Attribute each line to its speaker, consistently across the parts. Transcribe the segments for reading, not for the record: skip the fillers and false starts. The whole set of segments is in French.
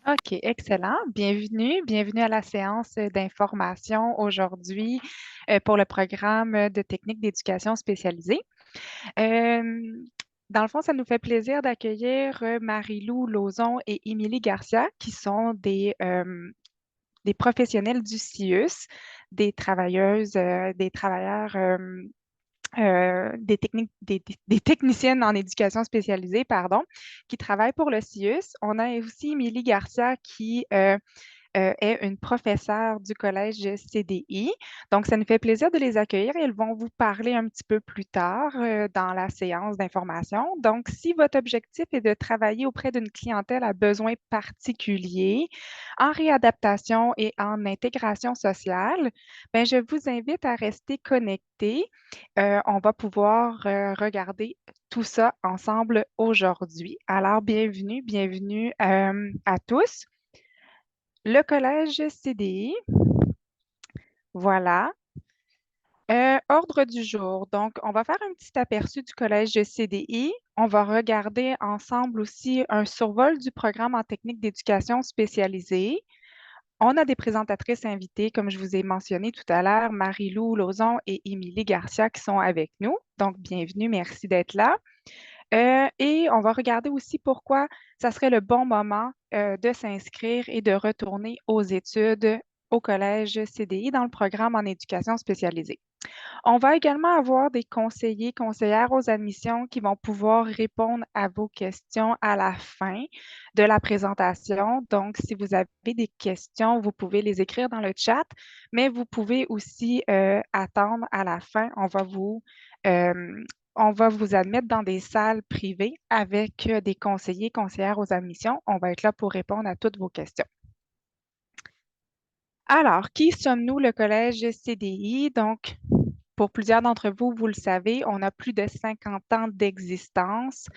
Speaker 1: OK, excellent. Bienvenue à la séance d'information aujourd'hui pour le programme de techniques d'éducation spécialisée. Euh, Dans le fond, ça nous fait plaisir d'accueillir Marie-Lou Lauzon et Émilie Garcia, qui sont des professionnels du CIUS, des travailleuses, des travailleurs des techniciennes en éducation spécialisée, pardon, qui travaillent pour le CIUS. On a aussi Émilie Garcia qui est une professeure du collège CDI. Donc, ça nous fait plaisir de les accueillir et elles vont vous parler un petit peu plus tard dans la séance d'information. Donc, si votre objectif est de travailler auprès d'une clientèle à besoins particuliers, en réadaptation et en intégration sociale, ben, je vous invite à rester connectés. On va pouvoir regarder tout ça ensemble aujourd'hui. Alors, bienvenue à tous. Le collège CDI, voilà. Ordre du jour. Donc, on va faire un petit aperçu du collège CDI. On va regarder ensemble aussi un survol du programme en technique d'éducation spécialisée. On a des présentatrices invitées, comme je vous ai mentionné tout à l'heure, Marie-Lou Lauzon et Émilie Garcia qui sont avec nous. Donc, bienvenue, merci d'être là. Et on va regarder aussi pourquoi ça serait le bon moment de s'inscrire et de retourner aux études au collège CDI dans le programme en éducation spécialisée. On va également avoir des conseillers, conseillères aux admissions qui vont pouvoir répondre à vos questions à la fin de la présentation. Donc, si vous avez des questions, vous pouvez les écrire dans le chat, mais vous pouvez aussi attendre à la fin. Euh, on va vous admettre dans des salles privées avec des conseillers, conseillères aux admissions. On va être là pour répondre à toutes vos questions. Alors, qui sommes-nous, le collège CDI? Donc, pour plusieurs d'entre vous, vous le savez, on a plus de 50 ans d'existence.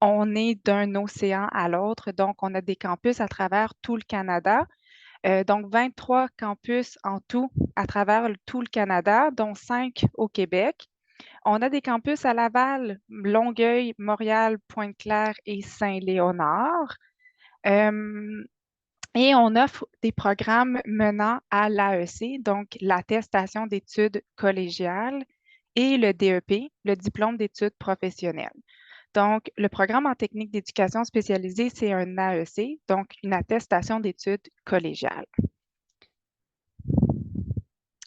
Speaker 1: On est d'un océan à l'autre, donc on a des campus à travers tout le Canada. Donc 23 campus en tout à travers tout le Canada, dont 5 au Québec. On a des campus à Laval, Longueuil, Montréal, Pointe-Claire et Saint-Léonard. Euh, et on offre des programmes menant à l'AEC, donc l'attestation d'études collégiales, et le DEP, le diplôme d'études professionnelles. Donc, le programme en technique d'éducation spécialisée, c'est un AEC, donc une attestation d'études collégiales.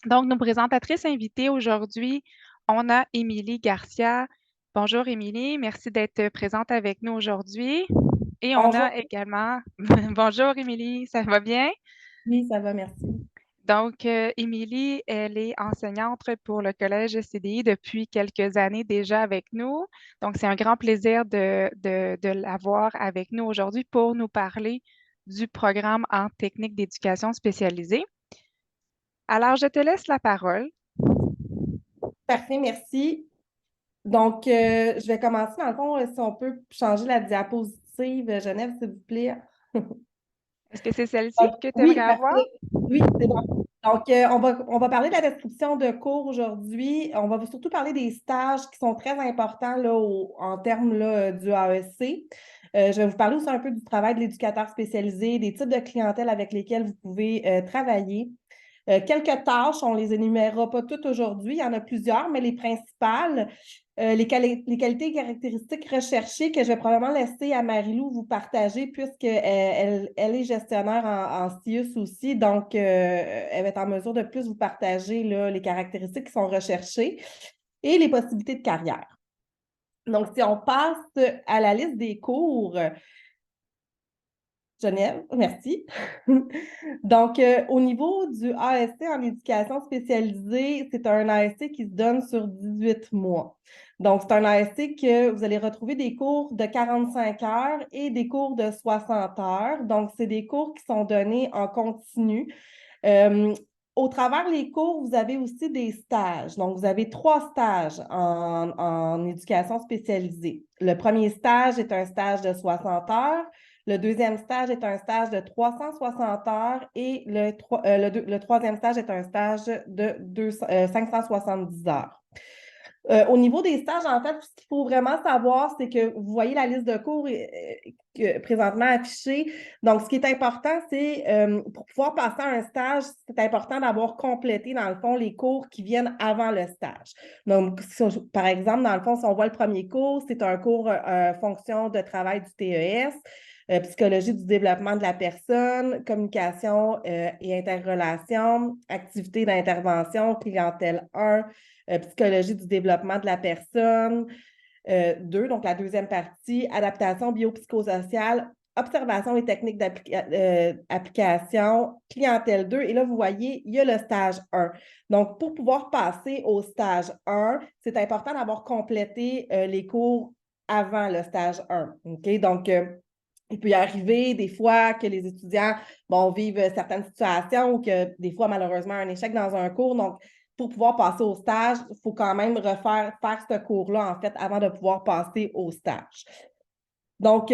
Speaker 1: Donc, nos présentatrices invitées aujourd'hui, on a Émilie Garcia. Bonjour Émilie, merci d'être présente avec nous aujourd'hui. Et on
Speaker 2: Bonjour,
Speaker 1: a également, bonjour Émilie, ça va bien?
Speaker 2: oui, ça va, merci.
Speaker 1: Donc, Émilie, elle est enseignante pour le Collège CDI depuis quelques années déjà avec nous. Donc, c'est un grand plaisir de l'avoir avec nous aujourd'hui pour nous parler du programme en technique d'éducation spécialisée. Alors, je te laisse la parole.
Speaker 2: Parfait, merci. Donc, je vais commencer, dans le fond, si on peut changer la diapositive, Genève, s'il vous plaît.
Speaker 1: Est-ce que c'est celle-ci que tu aimerais
Speaker 2: Oui,
Speaker 1: avoir?
Speaker 2: parfait. Oui, c'est bon. Donc, on va parler de la description de cours aujourd'hui. On va surtout parler des stages qui sont très importants là, en termes là, du AEC. Je vais vous parler aussi un peu du travail de l'éducateur spécialisé, des types de clientèle avec lesquels vous pouvez travailler. Quelques tâches, on ne les énumérera pas toutes aujourd'hui, il y en a plusieurs, mais les principales, les qualités et caractéristiques recherchées que je vais probablement laisser à Marie-Lou vous partager puisqu'elle est gestionnaire en CIUS aussi, donc elle va être en mesure de plus vous partager là, les caractéristiques qui sont recherchées et les possibilités de carrière. Donc, si on passe à la liste des cours, Genève, merci. Donc, au niveau du ASC en éducation spécialisée, c'est un ASC qui se donne sur 18 mois. Donc, c'est un ASC que vous allez retrouver des cours de 45 heures et des cours de 60 heures. Donc, c'est des cours qui sont donnés en continu. Euh, Au travers les cours, vous avez aussi des stages. Donc, vous avez 3 stages en éducation spécialisée. Le premier stage est un stage de 60 heures. Le deuxième stage est un stage de 360 heures et le troisième stage est un stage de 570 heures. Au niveau des stages, en fait, ce qu'il faut vraiment savoir, c'est que vous voyez la liste de cours présentement affichée. Donc, ce qui est important, c'est pour pouvoir passer à un stage, c'est important d'avoir complété, dans le fond, les cours qui viennent avant le stage. Donc, par exemple, dans le fond, si on voit le premier cours, c'est un cours fonction de travail du TES. Psychologie du développement de la personne, communication et interrelation, activité d'intervention, clientèle 1, psychologie du développement de la personne. 2, donc la deuxième partie, adaptation biopsychosociale, observation et techniques d'application, clientèle 2. Et là, vous voyez, il y a le stage 1. Donc, pour pouvoir passer au stage 1, c'est important d'avoir complété les cours avant le stage 1. OK? Donc, il peut y arriver des fois que les étudiants vivent certaines situations ou que des fois, malheureusement, un échec dans un cours. Donc, pour pouvoir passer au stage, il faut quand même faire ce cours-là, en fait, avant de pouvoir passer au stage. Donc,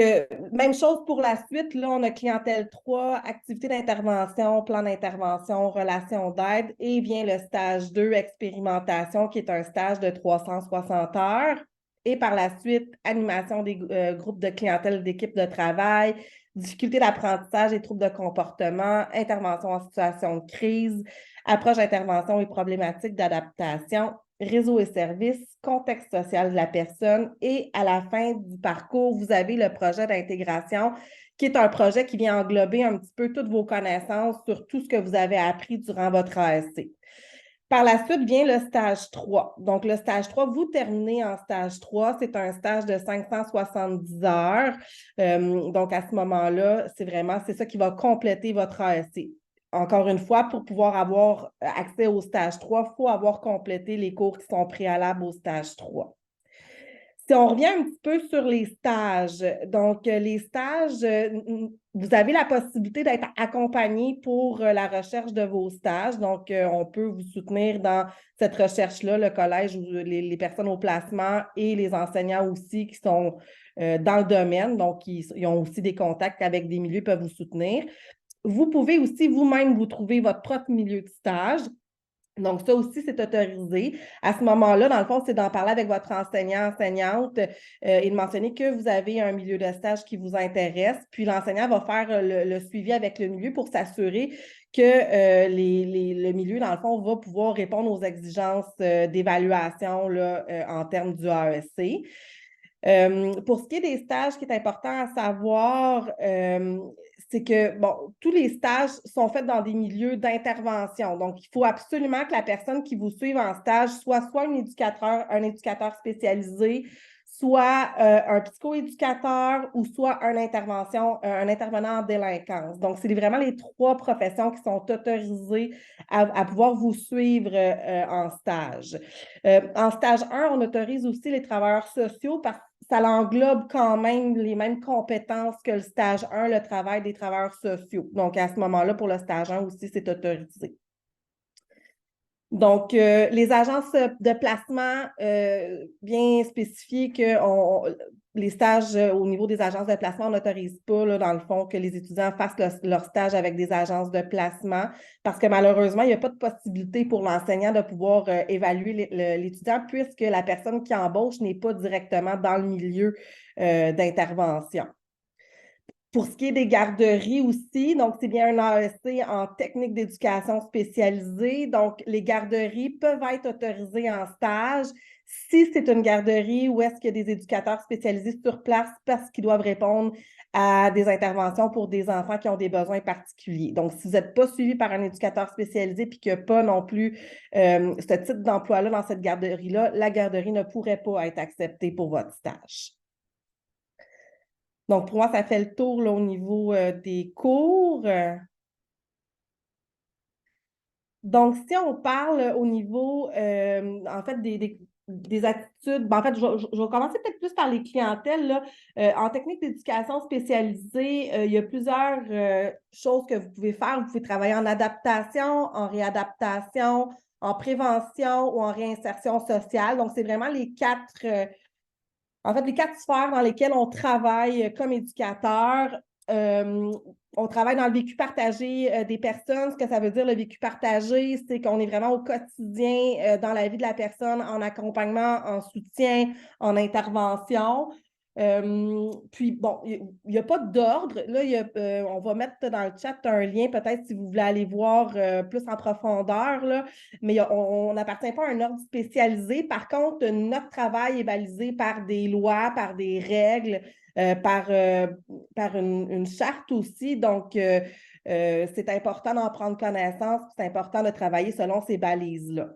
Speaker 2: même chose pour la suite. Là, on a clientèle 3, activité d'intervention, plan d'intervention, relation d'aide et vient le stage 2, expérimentation, qui est un stage de 360 heures. Et par la suite, animation des groupes de clientèle d'équipe de travail, difficultés d'apprentissage et troubles de comportement, intervention en situation de crise, approche d'intervention et problématiques d'adaptation, réseau et services, contexte social de la personne et à la fin du parcours, vous avez le projet d'intégration qui est un projet qui vient englober un petit peu toutes vos connaissances sur tout ce que vous avez appris durant votre ASC. Par la suite vient le stage 3. Donc, le stage 3, vous terminez en stage 3. C'est un stage de 570 heures. Donc, à ce moment-là, c'est ça qui va compléter votre ASC. Encore une fois, pour pouvoir avoir accès au stage 3, il faut avoir complété les cours qui sont préalables au stage 3. Si on revient un petit peu sur les stages, donc les stages, vous avez la possibilité d'être accompagné pour la recherche de vos stages. Donc, on peut vous soutenir dans cette recherche-là, le collège ou les personnes au placement et les enseignants aussi qui sont dans le domaine. Donc, ils ont aussi des contacts avec des milieux, peuvent vous soutenir. Vous pouvez aussi vous-même vous trouver votre propre milieu de stage. Donc, ça aussi, c'est autorisé. À ce moment-là, dans le fond, c'est d'en parler avec votre enseignant, enseignante et de mentionner que vous avez un milieu de stage qui vous intéresse. Puis, l'enseignant va faire le suivi avec le milieu pour s'assurer que le milieu, dans le fond, va pouvoir répondre aux exigences d'évaluation en termes du AEC. Pour ce qui est des stages, ce qui est important à savoir, c'est que, tous les stages sont faits dans des milieux d'intervention. Donc, il faut absolument que la personne qui vous suive en stage soit un éducateur spécialisé, soit un psychoéducateur ou soit un intervenant en délinquance. Donc, c'est vraiment les 3 professions qui sont autorisées à pouvoir vous suivre en stage. En stage 1, on autorise aussi les travailleurs sociaux parce que ça englobe quand même les mêmes compétences que le stage 1, le travail des travailleurs sociaux. Donc, à ce moment-là, pour le stage 1 aussi, c'est autorisé. Donc, les agences de placement, bien spécifié que les stages au niveau des agences de placement, on n'autorise pas, là, dans le fond, que les étudiants fassent leur stage avec des agences de placement parce que malheureusement, il n'y a pas de possibilité pour l'enseignant de pouvoir évaluer l'étudiant puisque la personne qui embauche n'est pas directement dans le milieu d'intervention. Pour ce qui est des garderies aussi, donc c'est bien un AEC en technique d'éducation spécialisée. Donc, les garderies peuvent être autorisées en stage si c'est une garderie où est-ce qu'il y a des éducateurs spécialisés sur place parce qu'ils doivent répondre à des interventions pour des enfants qui ont des besoins particuliers. Donc, si vous n'êtes pas suivi par un éducateur spécialisé et qu'il n'y a pas non plus ce type d'emploi-là dans cette garderie-là, la garderie ne pourrait pas être acceptée pour votre stage. Donc, pour moi, ça fait le tour là, au niveau des cours. Donc, si on parle au niveau, en fait, des attitudes, en fait, je vais commencer peut-être plus par les clientèles. Là. En technique d'éducation spécialisée, il y a plusieurs choses que vous pouvez faire. Vous pouvez travailler en adaptation, en réadaptation, en prévention ou en réinsertion sociale. Donc, c'est vraiment les 4 sphères dans lesquelles on travaille comme éducateur. On travaille dans le vécu partagé des personnes. Ce que ça veut dire, le vécu partagé, c'est qu'on est vraiment au quotidien dans la vie de la personne, en accompagnement, en soutien, en intervention. Puis, bon, il n'y a pas d'ordre. Là, on va mettre dans le chat un lien, peut-être si vous voulez aller voir plus en profondeur, là, mais on n'appartient pas à un ordre spécialisé. Par contre, notre travail est balisé par des lois, par des règles, par une charte aussi. Donc, c'est important d'en prendre connaissance, c'est important de travailler selon ces balises-là.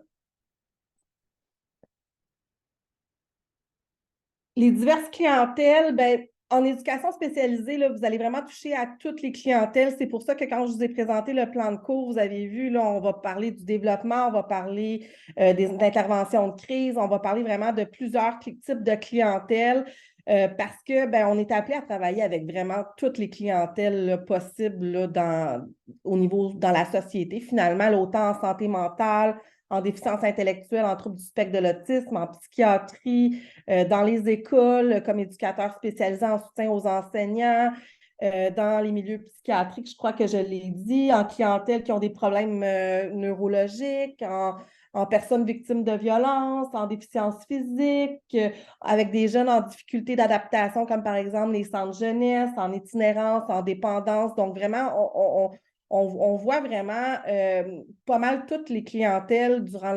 Speaker 2: Les diverses clientèles, ben, en éducation spécialisée, là, vous allez vraiment toucher à toutes les clientèles. C'est pour ça que quand je vous ai présenté le plan de cours, vous avez vu, là, on va parler du développement, on va parler des interventions de crise, on va parler vraiment de plusieurs types de clientèle parce que ben, on est appelé à travailler avec vraiment toutes les clientèles là, possibles là, au niveau dans la société, finalement, là, autant en santé mentale, en déficience intellectuelle, en troubles du spectre de l'autisme, en psychiatrie, dans les écoles, comme éducateur spécialisé en soutien aux enseignants, dans les milieux psychiatriques, je crois que je l'ai dit, en clientèle qui ont des problèmes neurologiques, en personnes victimes de violences, en déficience physique, avec des jeunes en difficulté d'adaptation, comme par exemple les centres jeunesse, en itinérance, en dépendance. Donc, vraiment, on voit vraiment pas mal toutes les clientèles durant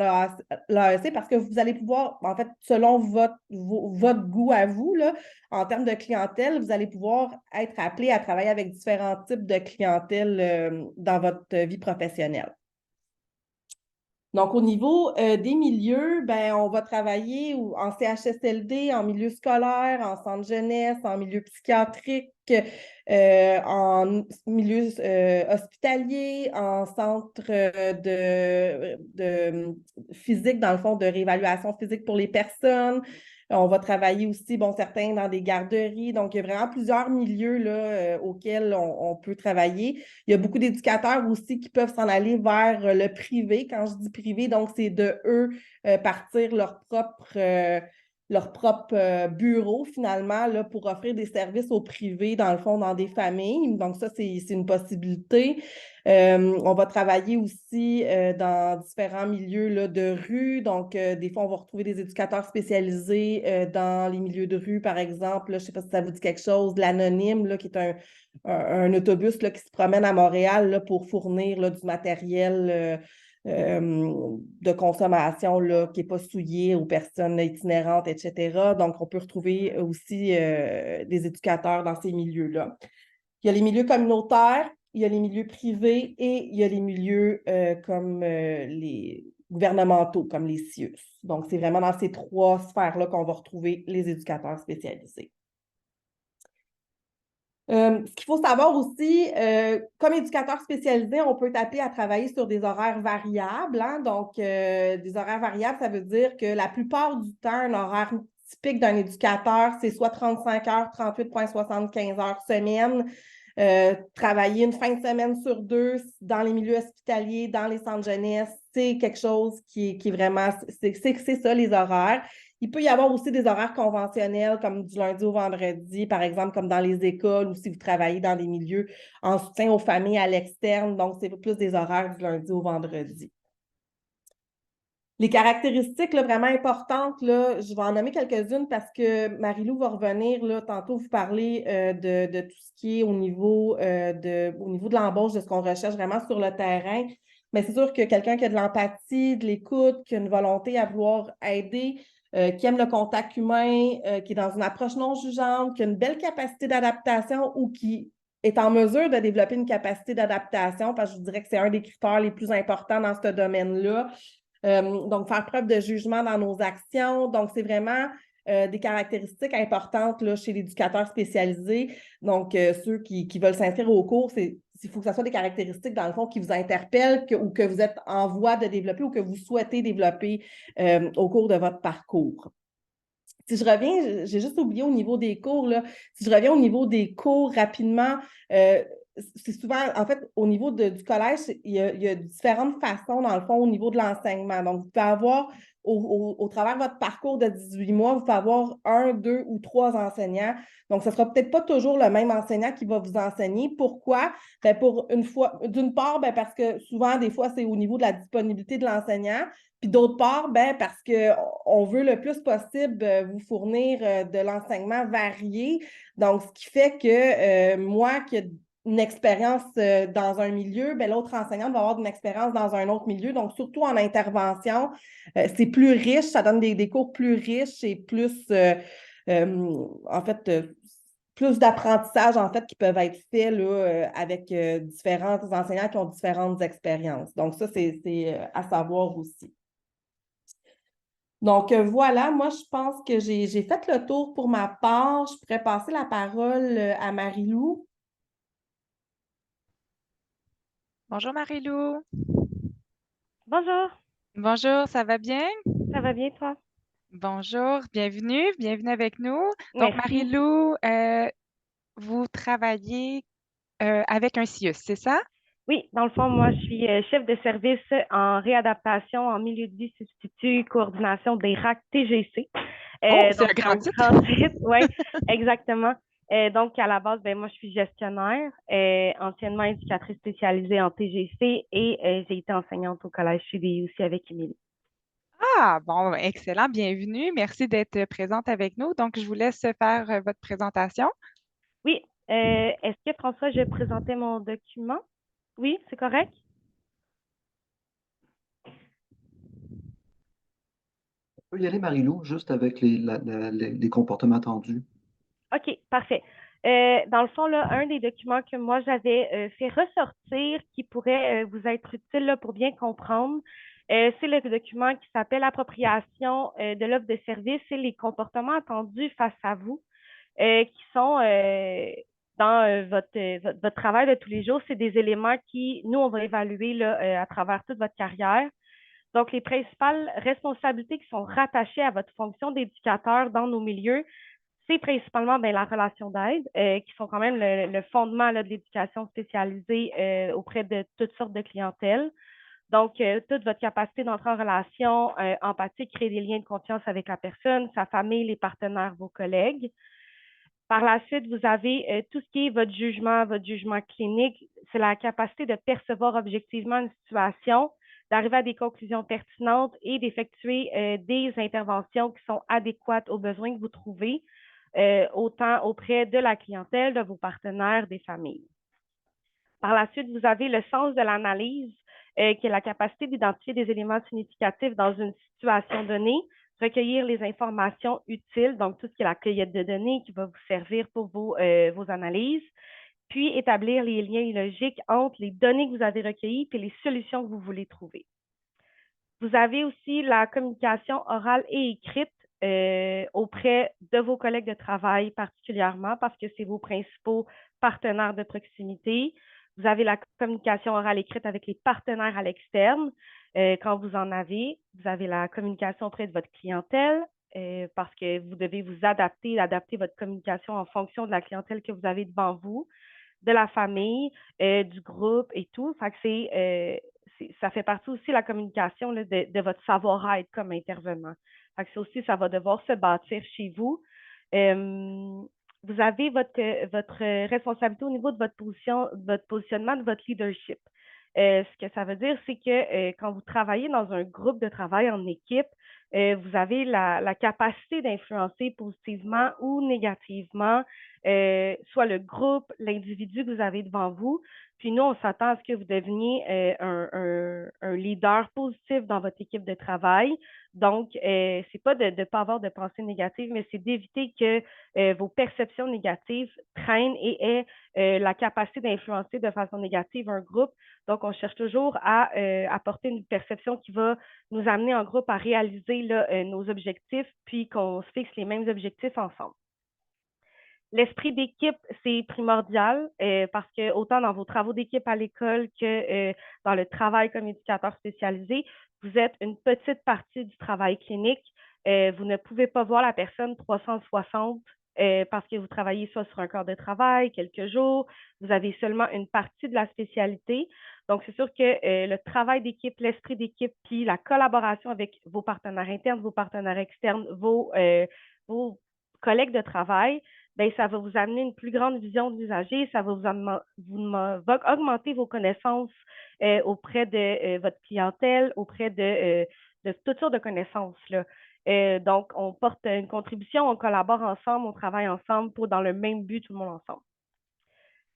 Speaker 2: l'AEC parce que vous allez pouvoir, en fait, selon votre goût à vous, là, en termes de clientèle, vous allez pouvoir être appelé à travailler avec différents types de clientèle dans votre vie professionnelle. Donc, au niveau des milieux, ben, on va travailler en CHSLD, en milieu scolaire, en centre jeunesse, en milieu psychiatrique, en milieu hospitalier, en centre de physique, dans le fond, de réévaluation physique pour les personnes. On va travailler aussi, bon, certains dans des garderies. Donc, il y a vraiment plusieurs milieux là, auxquels on peut travailler. Il y a beaucoup d'éducateurs aussi qui peuvent s'en aller vers le privé. Quand je dis privé, donc c'est de eux partir leur propre bureau finalement là, pour offrir des services au privé, dans le fond, dans des familles. Donc ça, c'est une possibilité. On va travailler aussi dans différents milieux là, de rue. Donc, des fois, on va retrouver des éducateurs spécialisés dans les milieux de rue, par exemple. Là, je ne sais pas si ça vous dit quelque chose, l'Anonyme, là, qui est un autobus là, qui se promène à Montréal là, pour fournir là, du matériel de consommation là, qui n'est pas souillé aux personnes itinérantes, etc. Donc, on peut retrouver aussi des éducateurs dans ces milieux-là. Il y a les milieux communautaires, il y a les milieux privés et il y a les milieux comme les gouvernementaux, comme les CIUS. Donc, c'est vraiment dans ces trois sphères-là qu'on va retrouver les éducateurs spécialisés. Ce qu'il faut savoir aussi, comme éducateur spécialisé, on peut être appelé à travailler sur des horaires variables. Hein? Donc, des horaires variables, ça veut dire que la plupart du temps, un horaire typique d'un éducateur, c'est soit 35 heures, 38,75 heures semaine. Travailler une fin de semaine sur deux dans les milieux hospitaliers, dans les centres jeunesse, c'est quelque chose qui est vraiment, c'est ça les horaires. Il peut y avoir aussi des horaires conventionnels comme du lundi au vendredi, par exemple, comme dans les écoles ou si vous travaillez dans des milieux en soutien aux familles à l'externe. Donc, c'est plus des horaires du lundi au vendredi. Les caractéristiques là, vraiment importantes, là, je vais en nommer quelques-unes parce que Marie-Lou va revenir là, tantôt vous parler de tout ce qui est au niveau de l'embauche, de ce qu'on recherche vraiment sur le terrain. Mais c'est sûr que quelqu'un qui a de l'empathie, de l'écoute, qui a une volonté à vouloir aider, qui aime le contact humain, qui est dans une approche non jugeante, qui a une belle capacité d'adaptation ou qui est en mesure de développer une capacité d'adaptation, parce que je vous dirais que c'est un des critères les plus importants dans ce domaine-là. Donc, faire preuve de jugement dans nos actions. Donc, c'est vraiment des caractéristiques importantes là, chez l'éducateur spécialisé. Donc, ceux qui veulent s'inscrire au cours, il faut que ce soit des caractéristiques, dans le fond, qui vous interpellent ou que vous êtes en voie de développer ou que vous souhaitez développer au cours de votre parcours. Si je reviens, j'ai juste oublié au niveau des cours, là, si je reviens au niveau des cours rapidement, c'est souvent, en fait, au niveau du collège, il y a différentes façons, dans le fond, au niveau de l'enseignement. Donc, vous pouvez avoir au travers de votre parcours de 18 mois, vous pouvez avoir un, deux ou trois enseignants. Donc, ce ne sera peut-être pas toujours le même enseignant qui va vous enseigner. Pourquoi? Ben, pour une fois, d'une part, ben, parce que souvent, des fois, c'est au niveau de la disponibilité de l'enseignant. Puis d'autre part, ben, parce qu'on veut le plus possible vous fournir de l'enseignement varié. Donc, ce qui fait que moi, qui ai une expérience dans un milieu, ben, l'autre enseignante va avoir une expérience dans un autre milieu. Donc, surtout en intervention, c'est plus riche, ça donne des cours plus riches et plus, en fait, plus d'apprentissage, en fait, qui peuvent être faits là, avec différents enseignants qui ont différentes expériences. Donc, ça, c'est à savoir aussi. Donc, voilà, moi, je pense que j'ai fait le tour pour ma part. Je pourrais passer la parole à Marie-Lou.
Speaker 1: Bonjour Marie-Lou.
Speaker 3: Bonjour,
Speaker 1: Bonjour, ça va bien?
Speaker 3: ça va bien toi?
Speaker 1: Bonjour, bienvenue avec nous. Donc
Speaker 3: Merci.
Speaker 1: Marie-Lou, vous travaillez avec un CIUS, c'est ça?
Speaker 3: Oui, dans le fond, moi, je suis chef de service en réadaptation en milieu de vie substitut, coordination des RAC TGC.
Speaker 1: Oh, c'est
Speaker 3: Donc,
Speaker 1: un grand
Speaker 3: un
Speaker 1: titre.
Speaker 3: grand titre, oui, exactement. Donc, à la base, ben, moi, je suis gestionnaire, anciennement éducatrice spécialisée en TGC et j'ai été enseignante au collège CDI aussi avec Émilie.
Speaker 1: Ah, bon, excellent, bienvenue. Merci d'être présente avec nous. Donc, je vous laisse faire votre présentation.
Speaker 3: Oui, est-ce que François, je présentais mon document? Oui, c'est correct?
Speaker 4: Peut y aller, Marilou, juste avec les comportements attendus.
Speaker 3: OK, parfait. Dans le fond, là, un des documents que moi j'avais fait ressortir qui pourrait vous être utile là, pour bien comprendre, c'est le document qui s'appelle Appropriation de l'offre de service et les comportements attendus face à vous, qui sont dans votre travail de tous les jours. C'est des éléments qui, nous, on va évaluer là, à travers toute votre carrière. Donc, les principales responsabilités qui sont rattachées à votre fonction d'éducateur dans nos milieux, c'est principalement ben, la relation d'aide, qui sont quand même le fondement là, de l'éducation spécialisée auprès de toutes sortes de clientèles. Donc, toute votre capacité d'entrer en relation, empathie, créer des liens de confiance avec la personne, sa famille, les partenaires, vos collègues. Par la suite, vous avez tout ce qui est votre jugement clinique. C'est la capacité de percevoir objectivement une situation, d'arriver à des conclusions pertinentes et d'effectuer des interventions qui sont adéquates aux besoins que vous trouvez, autant auprès de la clientèle, de vos partenaires, des familles. Par la suite, vous avez le sens de l'analyse, qui est la capacité d'identifier des éléments significatifs dans une situation donnée, recueillir les informations utiles, donc tout ce qui est la cueillette de données qui va vous servir pour vos analyses, puis établir les liens logiques entre les données que vous avez recueillies et les solutions que vous voulez trouver. Vous avez aussi la communication orale et écrite auprès de vos collègues de travail particulièrement parce que c'est vos principaux partenaires de proximité. Vous avez la communication orale écrite avec les partenaires à l'externe quand vous en avez. Vous avez la communication auprès de votre clientèle parce que vous devez vous adapter votre communication en fonction de la clientèle que vous avez devant vous, de la famille, du groupe et tout. Fait que ça fait partie aussi de la communication là, de votre savoir-être comme intervenant. Fait que ça aussi, ça va devoir se bâtir chez vous. Vous avez votre responsabilité au niveau de votre positionnement, de votre leadership. Ce que ça veut dire, c'est que quand vous travaillez dans un groupe de travail en équipe, vous avez la capacité d'influencer positivement ou négativement soit le groupe, l'individu que vous avez devant vous. Puis nous, on s'attend à ce que vous deveniez un leader positif dans votre équipe de travail. Donc, c'est pas de ne pas avoir de pensée négative, mais c'est d'éviter que vos perceptions négatives traînent et aient la capacité d'influencer de façon négative un groupe. Donc, on cherche toujours à apporter une perception qui va nous amener en groupe à réaliser là, nos objectifs, puis qu'on se fixe les mêmes objectifs ensemble. L'esprit d'équipe, c'est primordial parce que autant dans vos travaux d'équipe à l'école que dans le travail comme éducateur spécialisé, vous êtes une petite partie du travail clinique. Vous ne pouvez pas voir la personne 360 parce que vous travaillez soit sur un corps de travail, quelques jours, vous avez seulement une partie de la spécialité. Donc, c'est sûr que le travail d'équipe, l'esprit d'équipe, puis la collaboration avec vos partenaires internes, vos partenaires externes, vos collègues de travail, ben, ça va vous amener une plus grande vision de l'usager, ça va va augmenter vos connaissances auprès de votre clientèle, auprès de toutes sortes de connaissances, là. Donc, on porte une contribution, on collabore ensemble, on travaille ensemble pour dans le même but, tout le monde ensemble.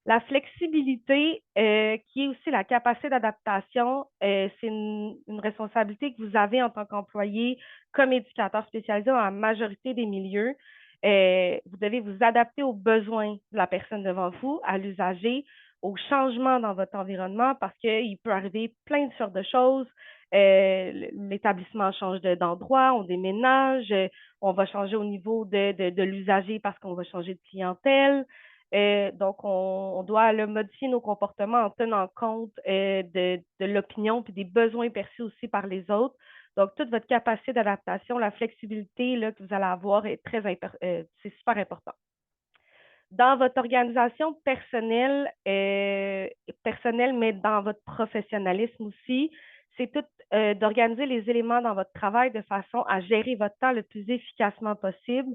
Speaker 3: La flexibilité, qui est aussi la capacité d'adaptation, c'est une responsabilité que vous avez en tant qu'employé comme éducateur spécialisé dans la majorité des milieux. Vous devez vous adapter aux besoins de la personne devant vous, à l'usager, aux changements dans votre environnement parce qu'il peut arriver plein de sortes de choses. L'établissement change d'endroit, on déménage, on va changer au niveau de l'usager parce qu'on va changer de clientèle. Donc, on doit modifier nos comportements en tenant compte de l'opinion et des besoins perçus aussi par les autres. Donc, toute votre capacité d'adaptation, la flexibilité là, que vous allez avoir est c'est super important. Dans votre organisation personnelle, mais dans votre professionnalisme aussi, c'est tout d'organiser les éléments dans votre travail de façon à gérer votre temps le plus efficacement possible.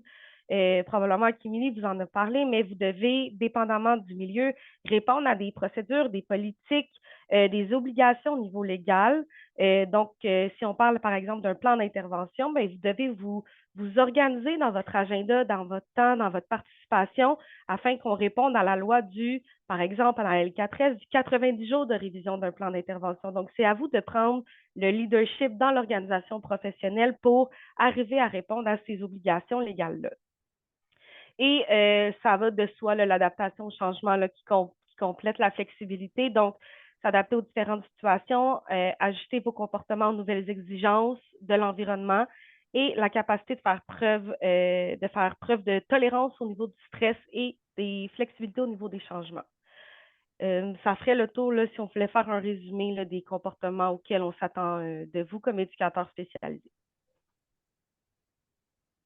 Speaker 3: Probablement qu'Émilie vous en a parlé, mais vous devez, dépendamment du milieu, répondre à des procédures, des politiques, des obligations au niveau légal. Donc, si on parle par exemple d'un plan d'intervention, ben, vous devez vous organiser dans votre agenda, dans votre temps, dans votre participation, afin qu'on réponde à la loi par exemple, à la L4S, du 90 jours de révision d'un plan d'intervention. Donc, c'est à vous de prendre le leadership dans l'organisation professionnelle pour arriver à répondre à ces obligations légales-là. Et ça va de soi, l'adaptation au changement là, qui complète la flexibilité. Donc, s'adapter aux différentes situations, ajuster vos comportements aux nouvelles exigences de l'environnement et la capacité de faire preuve de tolérance au niveau du stress et des flexibilités au niveau des changements. Ça ferait le tour là, si on voulait faire un résumé là, des comportements auxquels on s'attend de vous comme éducateur spécialisé.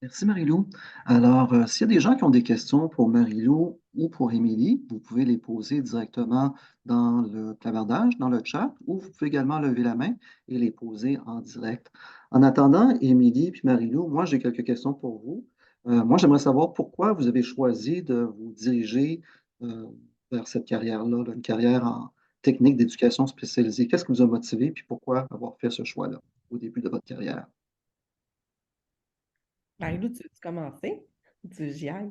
Speaker 4: Merci Marie-Lou. Alors, s'il y a des gens qui ont des questions pour Marie-Lou ou pour Émilie, vous pouvez les poser directement dans le clavardage, dans le chat, ou vous pouvez également lever la main et les poser en direct. En attendant, Émilie puis Marie-Lou, moi j'ai quelques questions pour vous. Moi, j'aimerais savoir pourquoi vous avez choisi de vous diriger vers cette carrière-là, là, une carrière en technique d'éducation spécialisée. Qu'est-ce qui vous a motivé, puis pourquoi avoir fait ce choix-là au début de votre carrière?
Speaker 2: Marie-Lou, tu veux commencer? Tu veux que j'y aille?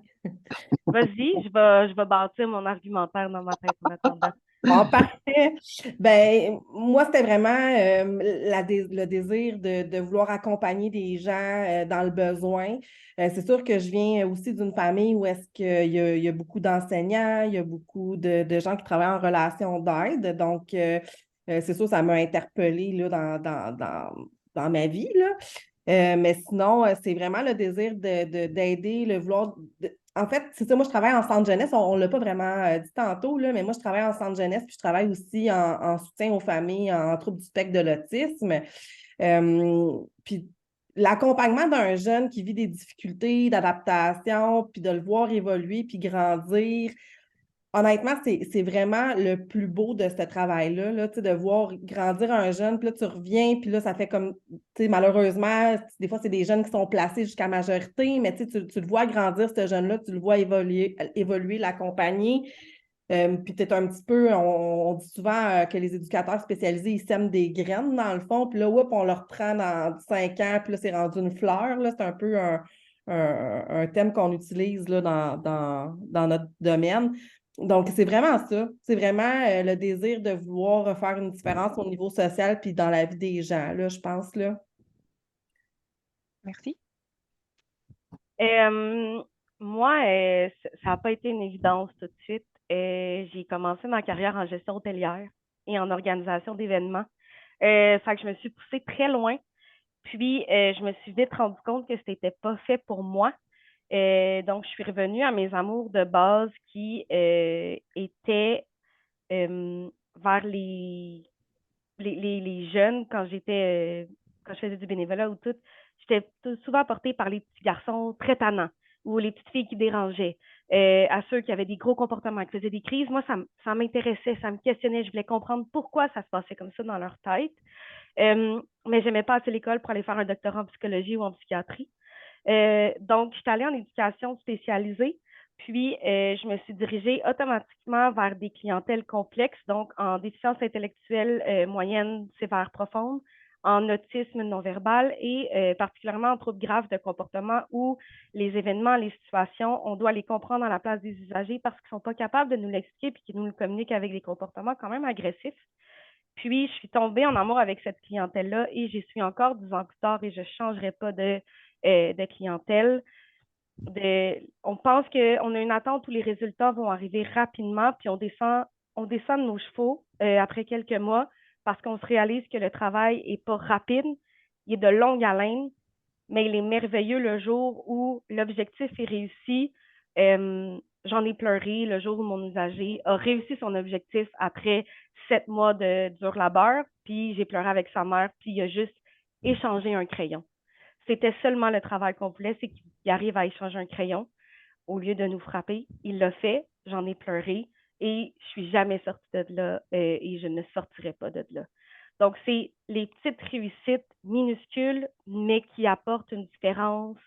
Speaker 3: Vas-y, je vais bâtir mon argumentaire dans ma tête en attendant.
Speaker 2: Bon, parfait. Ben, moi, c'était vraiment le désir de vouloir accompagner des gens dans le besoin. C'est sûr que je viens aussi d'une famille où est-ce qu'il y a beaucoup d'enseignants, il y a beaucoup de gens qui travaillent en relation d'aide. Donc, c'est sûr, ça m'a interpellée là, dans ma vie, là. Mais sinon, c'est vraiment le désir d'aider, le vouloir. En fait, c'est ça, moi, je travaille en centre jeunesse. On ne l'a pas vraiment dit tantôt, là, mais moi, je travaille en centre jeunesse, puis je travaille aussi en soutien aux familles en troubles du spectre de l'autisme. Puis l'accompagnement d'un jeune qui vit des difficultés d'adaptation, puis de le voir évoluer, puis grandir. Honnêtement, c'est vraiment le plus beau de ce travail-là, là, de voir grandir un jeune, puis là, tu reviens, puis là, ça fait comme, malheureusement, des fois, c'est des jeunes qui sont placés jusqu'à majorité, mais tu le vois grandir, ce jeune-là, tu le vois évoluer, l'accompagner. Puis peut-être un petit peu, on dit souvent que les éducateurs spécialisés, ils sèment des graines, dans le fond, puis là, on leur prend dans 5 ans, puis là, c'est rendu une fleur, là, c'est un peu un thème qu'on utilise là, dans notre domaine. Donc, c'est vraiment ça. C'est vraiment le désir de vouloir faire une différence au niveau social puis dans la vie des gens, là, je pense, là.
Speaker 1: Merci.
Speaker 3: Moi, ça n'a pas été une évidence tout de suite. J'ai commencé ma carrière en gestion hôtelière et en organisation d'événements. Fait que je me suis poussée très loin. Puis, je me suis vite rendu compte que ce n'était pas fait pour moi. Donc, je suis revenue à mes amours de base qui étaient vers les jeunes quand quand je faisais du bénévolat ou tout. J'étais souvent portée par les petits garçons très tannants. ou les petites filles qui dérangeaient, à ceux qui avaient des gros comportements, qui faisaient des crises. Moi, ça m'intéressait, ça me questionnait. Je voulais comprendre pourquoi ça se passait comme ça dans leur tête. Mais j'aimais pas assez l'école pour aller faire un doctorat en psychologie ou en psychiatrie. Donc, je suis allée en éducation spécialisée, puis je me suis dirigée automatiquement vers des clientèles complexes, donc en déficience intellectuelle moyenne, sévère, profonde, en autisme non-verbal et particulièrement en troubles graves de comportement où les événements, les situations, on doit les comprendre à la place des usagers parce qu'ils ne sont pas capables de nous l'expliquer puis qu'ils nous le communiquent avec des comportements quand même agressifs. Puis, je suis tombée en amour avec cette clientèle-là et j'y suis encore 10 ans plus tard et je ne changerai pas de clientèle. On pense qu'on a une attente où les résultats vont arriver rapidement, puis on descend de nos chevaux après quelques mois parce qu'on se réalise que le travail n'est pas rapide, il est de longue haleine, mais il est merveilleux le jour où l'objectif est réussi. J'en ai pleuré le jour où mon usager a réussi son objectif après 7 mois de dur labeur, puis j'ai pleuré avec sa mère, puis il a juste échangé un crayon. C'était seulement le travail qu'on voulait, c'est qu'il arrive à échanger un crayon au lieu de nous frapper. Il l'a fait, j'en ai pleuré et je suis jamais sortie de là et je ne sortirai pas de là. Donc, c'est les petites réussites minuscules, mais qui apportent une différence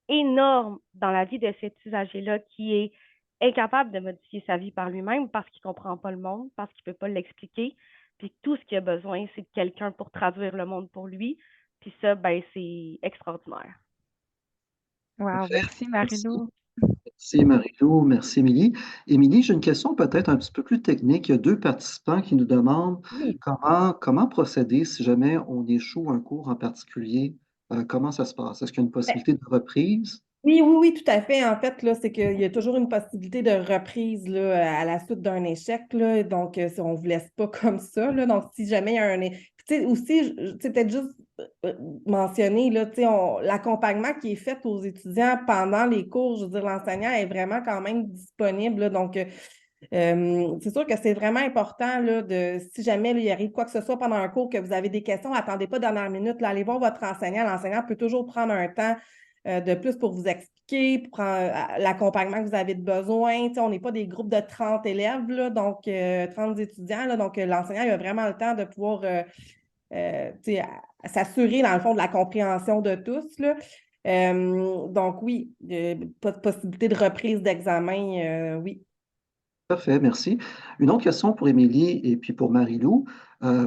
Speaker 3: énorme dans la vie de cet usager-là qui est incapable de modifier sa vie par lui-même parce qu'il ne comprend pas le monde, parce qu'il ne peut pas l'expliquer. Puis tout ce qu'il a besoin, c'est de quelqu'un pour traduire le monde pour lui. Puis ça, ben, c'est extraordinaire.
Speaker 1: Wow,
Speaker 4: Parfait.
Speaker 1: merci
Speaker 4: Merci.
Speaker 1: Marie-Lou.
Speaker 4: Merci Marie-Lou, merci Émilie. Émilie, j'ai une question peut-être un petit peu plus technique. Il y a deux participants qui nous demandent
Speaker 2: Oui.
Speaker 4: comment procéder si jamais on échoue un cours en particulier. Comment ça se passe? Est-ce qu'il y a une possibilité de reprise?
Speaker 2: Oui, oui, oui, tout à fait. En fait, là, c'est qu'il y a toujours une possibilité de reprise là, à la suite d'un échec. Là. Donc, on ne vous laisse pas comme ça. Là. Donc, si jamais il y a un. Tu sais, aussi, peut-être juste mentionner, là, l'accompagnement qui est fait aux étudiants pendant les cours, je veux dire, l'enseignant est vraiment quand même disponible. Là. Donc, c'est sûr que c'est vraiment important là, si jamais là, il arrive quoi que ce soit pendant un cours, que vous avez des questions, attendez pas dernière minute, là, allez voir votre enseignant. L'enseignant peut toujours prendre un temps de plus pour vous expliquer, pour l'accompagnement que vous avez de besoin. On n'est pas des groupes de 30 élèves, là, donc 30 étudiants. Là, donc, l'enseignant il a vraiment le temps de pouvoir s'assurer, dans le fond, de la compréhension de tous. Là. Donc, oui, pas de possibilité de reprise d'examen, oui.
Speaker 4: Parfait, merci. Une autre question pour Émilie et puis pour Marie-Lou.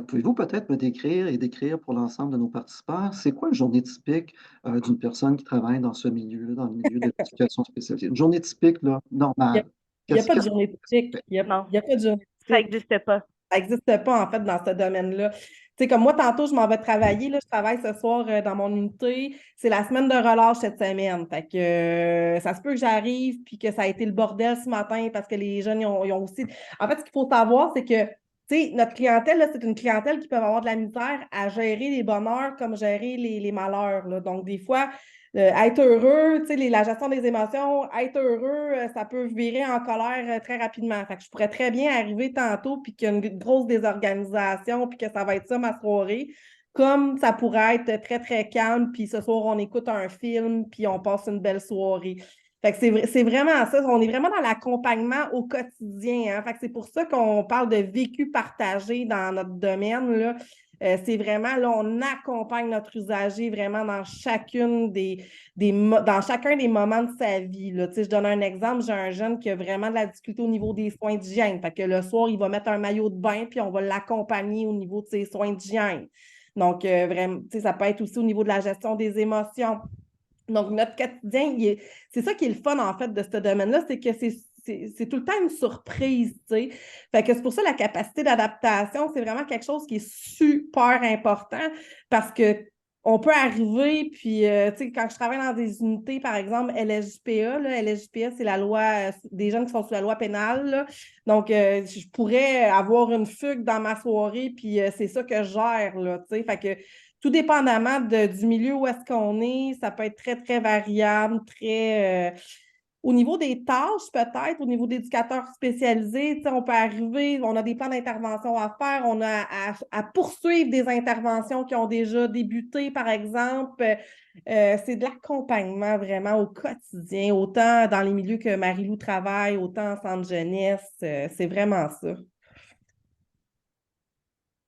Speaker 4: Pouvez-vous peut-être me décrire et décrire pour l'ensemble de nos participants, c'est quoi une journée typique d'une personne qui travaille dans ce milieu, dans le milieu de l'éducation spécialisée? Une journée typique, là,
Speaker 2: Il
Speaker 4: normale.
Speaker 2: n'y a pas de
Speaker 4: Qu'est-ce que
Speaker 2: journée
Speaker 4: vous
Speaker 2: typique.
Speaker 4: faites?
Speaker 3: Non,
Speaker 2: Il y a pas de journée
Speaker 3: ça
Speaker 2: typique.
Speaker 3: n'existe pas.
Speaker 2: Ça n'existe pas, en fait, dans ce domaine-là. Tu sais, comme moi, tantôt, je m'en vais travailler. Là, je travaille ce soir dans mon unité. C'est la semaine de relâche cette semaine. Fait que ça se peut que j'arrive puis que ça a été le bordel ce matin parce que les jeunes, ils ont aussi. En fait, ce qu'il faut savoir, c'est que, tu sais, notre clientèle, là, c'est une clientèle qui peut avoir de la misère à gérer les bonheurs comme gérer les malheurs. Là. Donc, des fois, être heureux, tu sais, la gestion des émotions, être heureux, ça peut virer en colère très rapidement. Fait que je pourrais très bien arriver tantôt puis qu'il y a une grosse désorganisation puis que ça va être ça ma soirée. Comme ça pourrait être très, très calme, puis ce soir, on écoute un film, puis on passe une belle soirée. Fait que c'est vraiment ça. On est vraiment dans l'accompagnement au quotidien. Hein? Fait que c'est pour ça qu'on parle de vécu partagé dans notre domaine, là. C'est vraiment, là, on accompagne notre usager vraiment dans dans chacun des moments de sa vie. Là. Je donne un exemple, j'ai un jeune qui a vraiment de la difficulté au niveau des soins d'hygiène. Fait que le soir, il va mettre un maillot de bain, puis on va l'accompagner au niveau de ses soins d'hygiène. Donc, vraiment, ça peut être aussi au niveau de la gestion des émotions. Donc, notre quotidien, c'est ça qui est le fun, en fait, de ce domaine-là, c'est que c'est tout le temps une surprise, tu sais. Fait que c'est pour ça la capacité d'adaptation, c'est vraiment quelque chose qui est super important parce que on peut arriver, puis, tu sais, quand je travaille dans des unités, par exemple, LSJPA, là, LSJPA, c'est la loi des jeunes qui sont sous la loi pénale, là. Donc, je pourrais avoir une fugue dans ma soirée, puis c'est ça que je gère, là, tu sais. Fait que tout dépendamment du milieu où est-ce qu'on est, ça peut être très, très variable, très Au niveau des tâches, peut-être, au niveau d'éducateurs spécialisés, on peut arriver, on a des plans d'intervention à faire, on a à poursuivre des interventions qui ont déjà débuté, par exemple. C'est de l'accompagnement vraiment au quotidien, autant dans les milieux que Marie-Lou travaille, autant en centre jeunesse. C'est vraiment ça.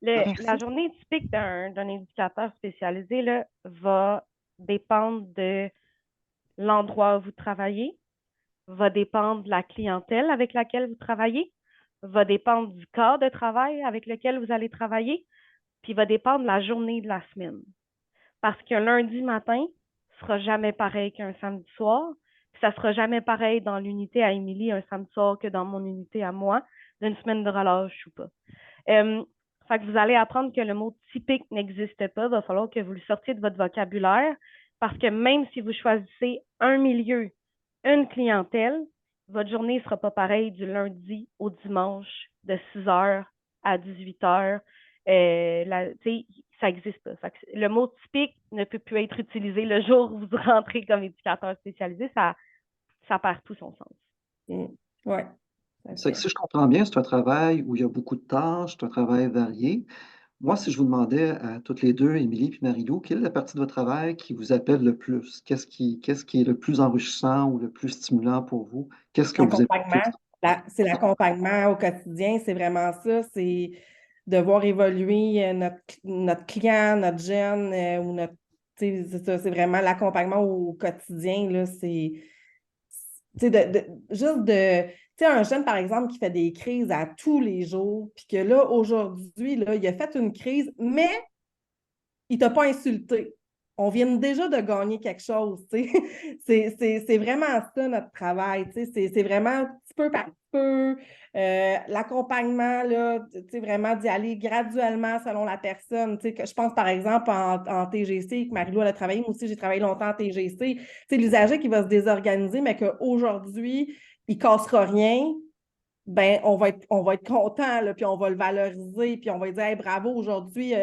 Speaker 1: Merci.
Speaker 3: La journée typique d'un éducateur spécialisé là, va dépendre de l'endroit où vous travaillez, va dépendre de la clientèle avec laquelle vous travaillez, va dépendre du cadre de travail avec lequel vous allez travailler, puis va dépendre de la journée de la semaine. Parce qu'un lundi matin ne sera jamais pareil qu'un samedi soir, puis ça ne sera jamais pareil dans l'unité à Émilie un samedi soir que dans mon unité à moi, d'une semaine de relâche ou pas. Fait que vous allez apprendre que le mot typique n'existe pas. Il va falloir que vous le sortiez de votre vocabulaire parce que même si vous choisissez un milieu, une clientèle, votre journée ne sera pas pareille du lundi au dimanche de 6h à 18h. Ça n'existe pas. Fait que le mot typique ne peut plus être utilisé le jour où vous rentrez comme éducateur spécialisé. Ça perd tout son sens.
Speaker 2: Oui.
Speaker 4: C'est que si je comprends bien, c'est un travail où il y a beaucoup de tâches, c'est un travail varié. Moi, si je vous demandais à toutes les deux, Émilie et Marie-Lou, quelle est la partie de votre travail qui vous appelle le plus? Qu'est-ce qui est le plus enrichissant ou le plus stimulant pour vous? Qu'est-ce que vous aimez le plus?
Speaker 2: L'accompagnement. C'est l'accompagnement au quotidien, c'est vraiment ça. C'est de voir évoluer notre client, notre jeune ou notre. C'est ça, c'est vraiment l'accompagnement au quotidien. Là, juste de. Tu sais, un jeune, par exemple, qui fait des crises à tous les jours, puis que là, aujourd'hui, là, il a fait une crise, mais il t'a pas insulté. On vient déjà de gagner quelque chose, tu sais. C'est vraiment ça, notre travail, tu sais. C'est vraiment petit peu par petit peu. L'accompagnement, là, tu sais, vraiment d'y aller graduellement selon la personne. Tu sais, que je pense, par exemple, en TGC, que Marie-Lou, elle a travaillé. Moi aussi, j'ai travaillé longtemps en TGC. Tu sais, l'usager qui va se désorganiser, mais qu'aujourd'hui, il ne cassera rien. Ben, on va être content, là, puis on va le valoriser, puis on va lui dire hey, bravo, aujourd'hui,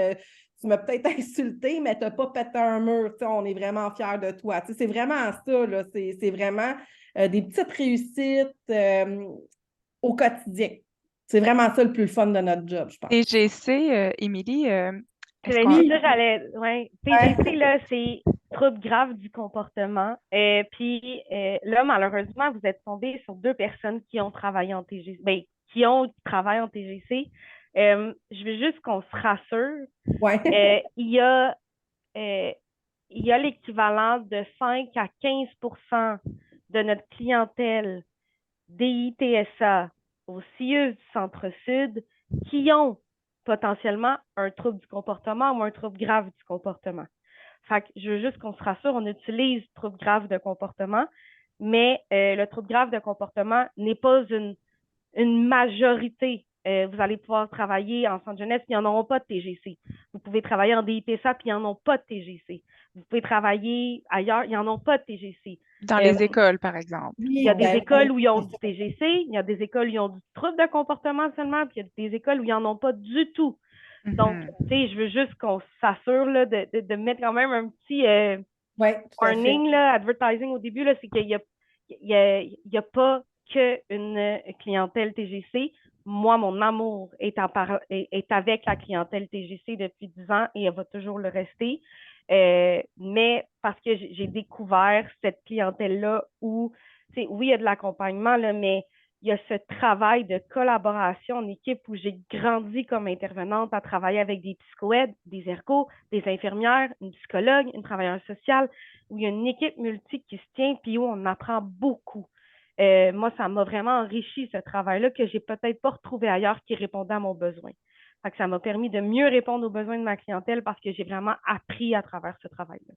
Speaker 2: tu m'as peut-être insulté, mais tu n'as pas pété un mur. On est vraiment fiers de toi. C'est vraiment ça, là. C'est vraiment des petites réussites au quotidien. C'est vraiment ça le plus fun de notre job, je pense.
Speaker 1: TGC, Émilie, est-ce qu'on...
Speaker 3: Ouais. TGC, là, c'est trouble grave du comportement. Puis là, malheureusement, vous êtes tombé sur 2 personnes qui ont travaillé en TGC, qui ont travaillé en TGC. Je veux juste qu'on se rassure.
Speaker 2: Ouais.
Speaker 3: Il y a l'équivalent de 5 à 15% de notre clientèle DITSA au CIUS du Centre-Sud qui ont potentiellement un trouble du comportement ou un trouble grave du comportement. Fait que je veux juste qu'on se rassure, on utilise trouble grave de comportement, mais le trouble grave de comportement n'est pas une majorité. Vous allez pouvoir travailler en centre jeunesse, puis ils n'en auront pas de TGC. Vous pouvez travailler en DIPSA, puis ils n'en ont pas de TGC. Vous pouvez travailler ailleurs, ils n'en ont pas de TGC.
Speaker 1: Dans les écoles, par exemple.
Speaker 3: Il y a des écoles où ils ont du TGC, il y a des écoles où ils ont du trouble de comportement seulement, puis il y a des écoles où ils n'en ont pas du tout. Donc, tu sais, je veux juste qu'on s'assure là, de mettre quand même un petit warning, là, advertising au début, là, c'est qu'il y a pas qu'une clientèle TGC. Moi, mon amour est avec la clientèle TGC depuis 10 ans et elle va toujours le rester. Mais parce que j'ai découvert cette clientèle-là où, oui, il y a de l'accompagnement, là, mais il y a ce travail de collaboration en équipe où j'ai grandi comme intervenante à travailler avec des psychoèdes, des ergos, des infirmières, une psychologue, une travailleuse sociale, où il y a une équipe multi qui se tient puis où on apprend beaucoup. Moi, ça m'a vraiment enrichi ce travail-là que j'ai peut-être pas retrouvé ailleurs qui répondait à mon besoin. Fait que ça m'a permis de mieux répondre aux besoins de ma clientèle parce que j'ai vraiment appris à travers ce travail-là.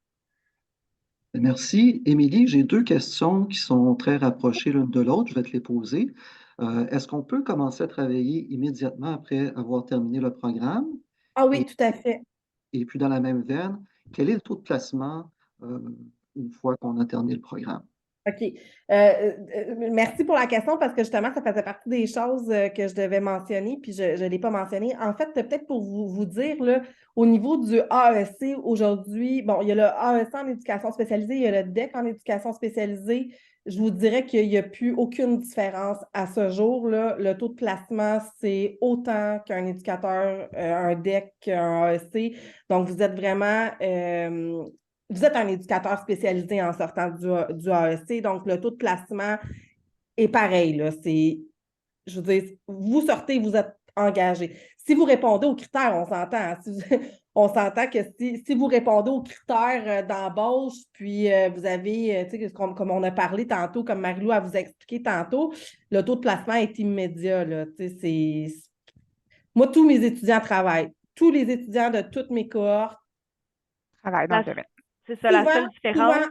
Speaker 4: Merci. Émilie, j'ai 2 questions qui sont très rapprochées l'une de l'autre. Je vais te les poser. Est-ce qu'on peut commencer à travailler immédiatement après avoir terminé le programme?
Speaker 2: Ah oui,
Speaker 4: Et,
Speaker 2: tout à fait.
Speaker 4: et puis, dans la même veine, quel est le taux de placement une fois qu'on a terminé le programme?
Speaker 2: OK. Merci pour la question parce que justement, ça faisait partie des choses que je devais mentionner, puis je ne l'ai pas mentionné. En fait, peut-être pour vous dire, là, au niveau du AEC aujourd'hui, bon, il y a le AEC en éducation spécialisée, il y a le DEC en éducation spécialisée. je vous dirais qu'il n'y a plus aucune différence à ce jour, là. Le taux de placement, c'est autant qu'un éducateur, un DEC, qu'un AEC. Donc, vous êtes vraiment, vous êtes un éducateur spécialisé en sortant du AEC. Donc, le taux de placement est pareil, là. Je veux dire, vous sortez, vous êtes engagé. Si vous répondez aux critères, on s'entend, hein. On s'entend que si vous répondez aux critères d'embauche, puis vous avez, tu sais, comme on a parlé tantôt, comme Marie-Lou a vous expliqué tantôt, le taux de placement est immédiat, là. Tu sais, moi, tous mes étudiants travaillent. Tous les étudiants de toutes mes cohortes,
Speaker 1: Travail dans le domaine.
Speaker 3: C'est ça, la
Speaker 2: souvent,
Speaker 3: seule différence.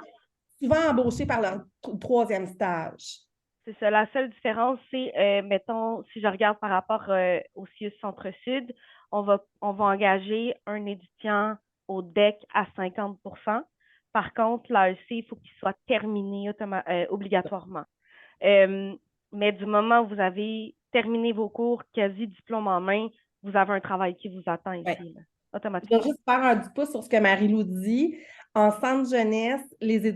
Speaker 2: souvent embauchés par leur troisième stage.
Speaker 3: C'est ça, la seule différence, c'est, mettons, si je regarde par rapport au CIUS Centre-Sud, on va engager un étudiant au DEC à 50 %. Par contre, l'AEC, il faut qu'il soit terminé obligatoirement. Mais du moment où vous avez terminé vos cours, quasi diplôme en main, vous avez un travail qui vous attend ici,
Speaker 2: Ouais.
Speaker 3: là,
Speaker 2: Je vais
Speaker 3: automatiquement.
Speaker 2: juste faire un du pouce sur ce que Marie-Lou dit. En centre jeunesse, les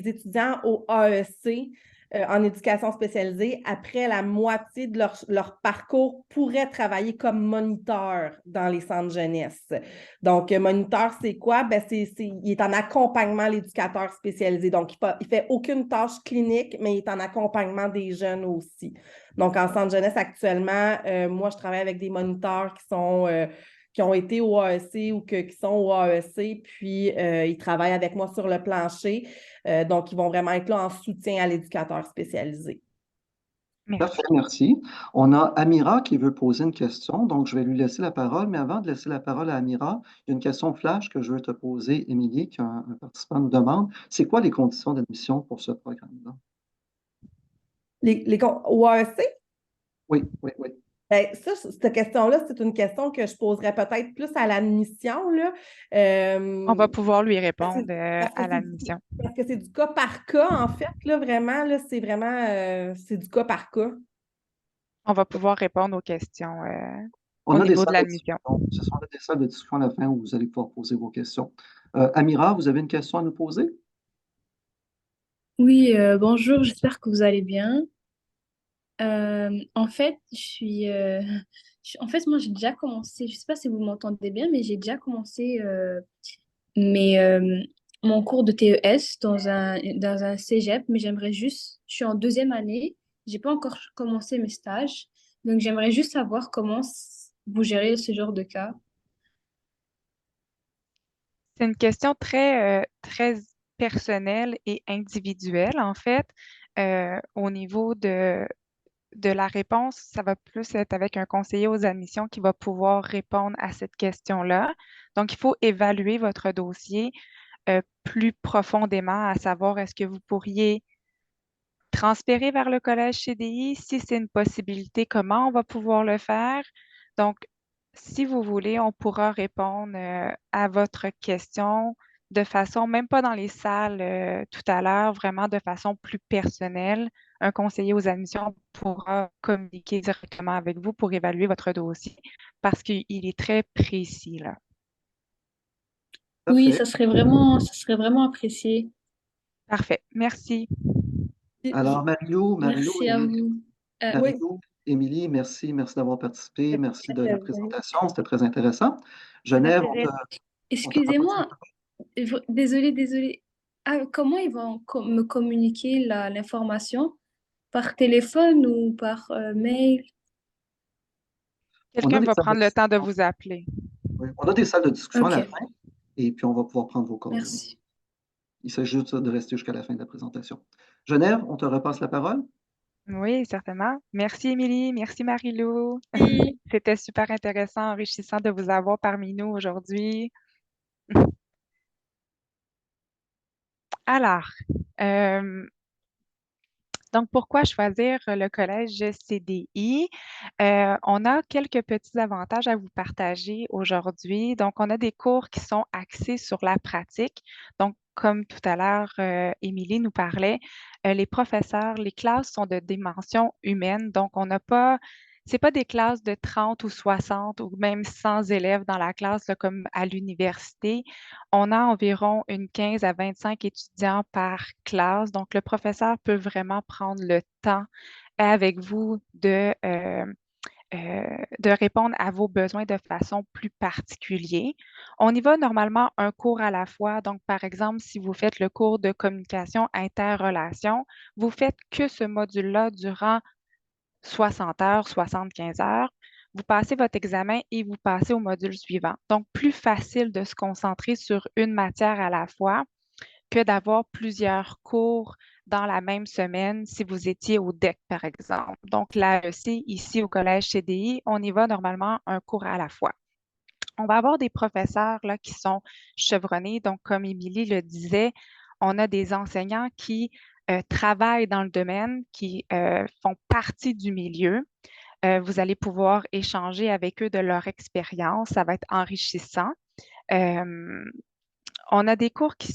Speaker 2: étudiants au AEC, en éducation spécialisée, après la moitié de leur parcours, pourraient travailler comme moniteur dans les centres jeunesse. Donc, moniteur, c'est quoi? Ben, il est en accompagnement l'éducateur spécialisé. Donc, il fait aucune tâche clinique, mais il est en accompagnement des jeunes aussi. Donc, en centre jeunesse, actuellement, moi, je travaille avec des moniteurs qui ont été au AEC ou qui sont au AEC, puis ils travaillent avec moi sur le plancher. Donc, ils vont vraiment être là en soutien à l'éducateur spécialisé.
Speaker 1: Merci.
Speaker 4: Parfait, merci. On a Amira qui veut poser une question, donc je vais lui laisser la parole. Mais avant de laisser la parole à Amira, il y a une question flash que je veux te poser, Émilie, qu'un participant nous demande. C'est quoi les conditions d'admission pour ce programme-là?
Speaker 2: Au AEC?
Speaker 4: Oui, oui, oui.
Speaker 2: Ben, ça, cette question-là, c'est une question que je poserais peut-être plus à l'admission, là.
Speaker 1: On va pouvoir lui
Speaker 2: Parce que
Speaker 1: répondre
Speaker 2: parce que
Speaker 1: à
Speaker 2: c'est
Speaker 1: l'admission.
Speaker 2: parce que c'est du cas par cas, en fait, là, vraiment, là, c'est du cas par cas.
Speaker 1: On va pouvoir répondre aux questions
Speaker 4: On
Speaker 1: au
Speaker 4: a des
Speaker 1: niveau de
Speaker 4: salles de
Speaker 1: l'admission.
Speaker 4: discussion. Ce sont des salles de discussion à la fin où vous allez pouvoir poser vos questions. Amira, vous avez une question à nous poser?
Speaker 5: Oui, bonjour, j'espère que vous allez bien. En fait, en fait, moi, j'ai déjà commencé, je sais pas si vous m'entendez bien, mais j'ai déjà commencé mes, mon cours de TES dans un cégep, mais je suis en deuxième année, j'ai pas encore commencé mes stages, donc j'aimerais juste savoir vous gérez ce genre de cas.
Speaker 1: C'est une question très personnelle et individuelle, en fait. Au niveau de la réponse, ça va plus être avec un conseiller aux admissions qui va pouvoir répondre à cette question-là. Donc, il faut évaluer votre dossier plus profondément, à savoir est-ce que vous pourriez transférer vers le collège CDI? Si c'est une possibilité, comment on va pouvoir le faire? Donc, si vous voulez, on pourra répondre à votre question de façon, même pas dans les salles tout à l'heure, vraiment de façon plus personnelle. Un conseiller aux admissions pourra communiquer directement avec vous pour évaluer votre dossier parce qu'il est très précis, là.
Speaker 5: Oui,
Speaker 4: Parfait.
Speaker 5: ça serait vraiment apprécié.
Speaker 1: Parfait. Merci.
Speaker 2: Puis,
Speaker 4: Alors,
Speaker 5: Merci à vous.
Speaker 2: oui,
Speaker 4: Émilie, merci, merci d'avoir participé, merci de la
Speaker 2: plaisir.
Speaker 4: présentation, c'était très intéressant.
Speaker 3: Ça fait
Speaker 4: Genève,
Speaker 3: plaisir.
Speaker 4: on te propose
Speaker 5: Excusez-moi, désolée. Ah, comment ils vont me communiquer l'information? Par téléphone ou par mail?
Speaker 4: on a
Speaker 1: Quelqu'un
Speaker 4: des
Speaker 1: va
Speaker 4: salles de
Speaker 1: prendre le temps de
Speaker 4: discussion,
Speaker 1: vous appeler.
Speaker 4: oui, on a des salles de discussion à la
Speaker 5: Ok,
Speaker 4: fin et puis on va pouvoir prendre vos coordonnées.
Speaker 5: merci.
Speaker 4: Il s'agit juste de rester jusqu'à la fin de la présentation. Genève, on te repasse la parole.
Speaker 1: Oui, certainement. Merci, Émilie. Merci, Marie-Lou.
Speaker 5: Oui.
Speaker 1: C'était super intéressant, enrichissant de vous avoir parmi nous aujourd'hui. Alors, euh, donc pourquoi choisir le collège CDI? On a quelques petits avantages à vous partager aujourd'hui. Donc, on a des cours qui sont axés sur la pratique. Donc, comme tout à l'heure, Émilie nous parlait, les professeurs, les classes sont de dimension humaine. Donc, on n'a pas c'est pas des classes de 30 ou 60 ou même 100 élèves dans la classe, là, comme à l'université. On a environ une 15 à 25 étudiants par classe. Donc, le professeur peut vraiment prendre le temps avec vous de répondre à vos besoins de façon plus particulière. On y va normalement un cours à la fois. Donc, par exemple, si vous faites le cours de communication interrelation, vous faites que ce module-là durant 60 heures, 75 heures. Vous passez votre examen et vous passez au module suivant. Donc, plus facile de se concentrer sur une matière à la fois que d'avoir plusieurs cours dans la même semaine si vous étiez au DEC, par exemple. Donc, l'AEC, ici au Collège CDI, on y va normalement un cours à la fois. On va avoir des professeurs là, qui sont chevronnés. Donc, comme Émilie le disait, on a des enseignants qui travaillent dans le domaine, qui font partie du milieu. Vous allez pouvoir échanger avec eux de leur expérience. Ça va être enrichissant. Euh, on a des cours qui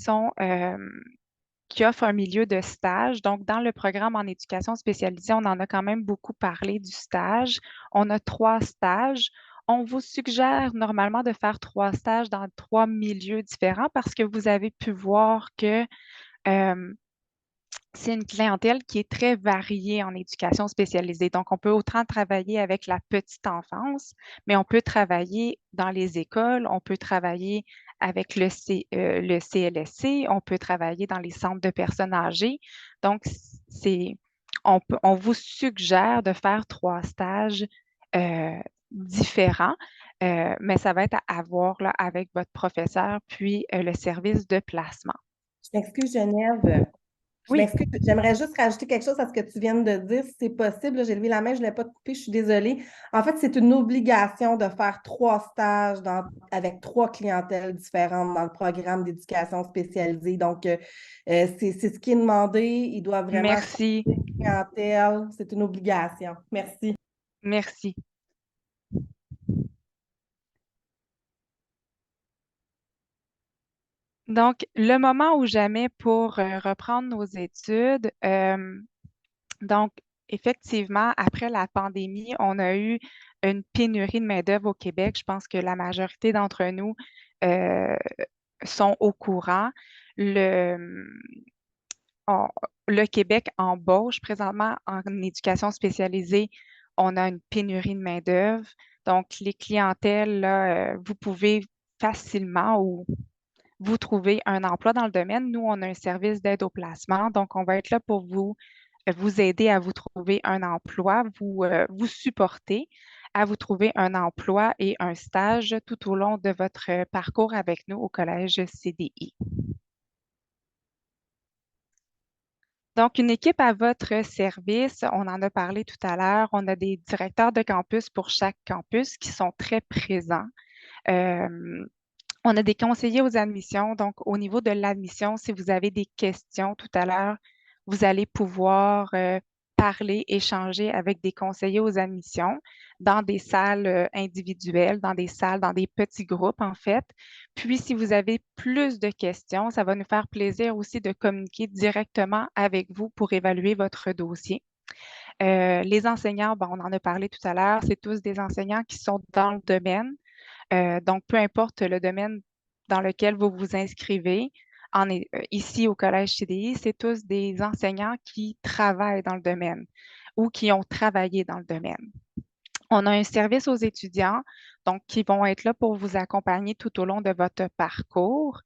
Speaker 1: offrent un milieu de stage. Donc, dans le programme en éducation spécialisée, on en a quand même beaucoup parlé du stage. On a 3 stages. On vous suggère normalement de faire 3 stages dans 3 milieux différents parce que vous avez pu voir que euh, c'est une clientèle qui est très variée en éducation spécialisée. Donc, on peut autant travailler avec la petite enfance, mais on peut travailler dans les écoles, on peut travailler avec le CLSC, on peut travailler dans les centres de personnes âgées. Donc, on vous suggère de faire 3 stages euh, différents, mais ça va être à voir là, avec votre professeur, puis le service de placement.
Speaker 2: Je m'excuse, Geneviève. Je
Speaker 1: Oui,
Speaker 2: m'excuse, j'aimerais juste rajouter quelque chose à ce que tu viens de dire, si c'est possible. Là, j'ai levé la main, je ne l'ai pas coupé, je suis désolée. En fait, c'est une obligation de faire 3 stages avec 3 clientèles différentes dans le programme d'éducation spécialisée. Donc, c'est ce qui est demandé. Ils doivent vraiment
Speaker 1: merci.
Speaker 2: changer de clientèle. C'est une obligation. Merci.
Speaker 1: Merci. Donc, le moment ou jamais pour reprendre nos études. Donc, effectivement, après la pandémie, on a eu une pénurie de main-d'œuvre au Québec. Je pense que la majorité d'entre nous euh, sont au courant. Le, on- le Québec embauche présentement en éducation spécialisée. On a une pénurie de main-d'œuvre. Donc, les clientèles, là, vous pouvez facilement ou vous trouver un emploi dans le domaine. Nous, on a un service d'aide au placement. Donc, on va être là pour vous aider à vous trouver un emploi, vous supporter à vous trouver un emploi et un stage tout au long de votre parcours avec nous au Collège CDI. Donc, une équipe à votre service, on en a parlé tout à l'heure. On a des directeurs de campus pour chaque campus qui sont très présents. Euh, On a des conseillers aux admissions. Donc, au niveau de l'admission, si vous avez des questions tout à l'heure, vous allez pouvoir parler, échanger avec des conseillers aux admissions dans des salles individuelles, dans des salles, dans des petits groupes, en fait. Puis, si vous avez plus de questions, ça va nous faire plaisir aussi de communiquer directement avec vous pour évaluer votre dossier. Les enseignants, bon, on en a parlé tout à l'heure, c'est tous des enseignants qui sont dans le domaine. Donc, peu importe le domaine dans lequel vous vous inscrivez, ici au Collège CDI, c'est tous des enseignants qui travaillent dans le domaine ou qui ont travaillé dans le domaine. On a un service aux étudiants, donc qui vont être là pour vous accompagner tout au long de votre parcours.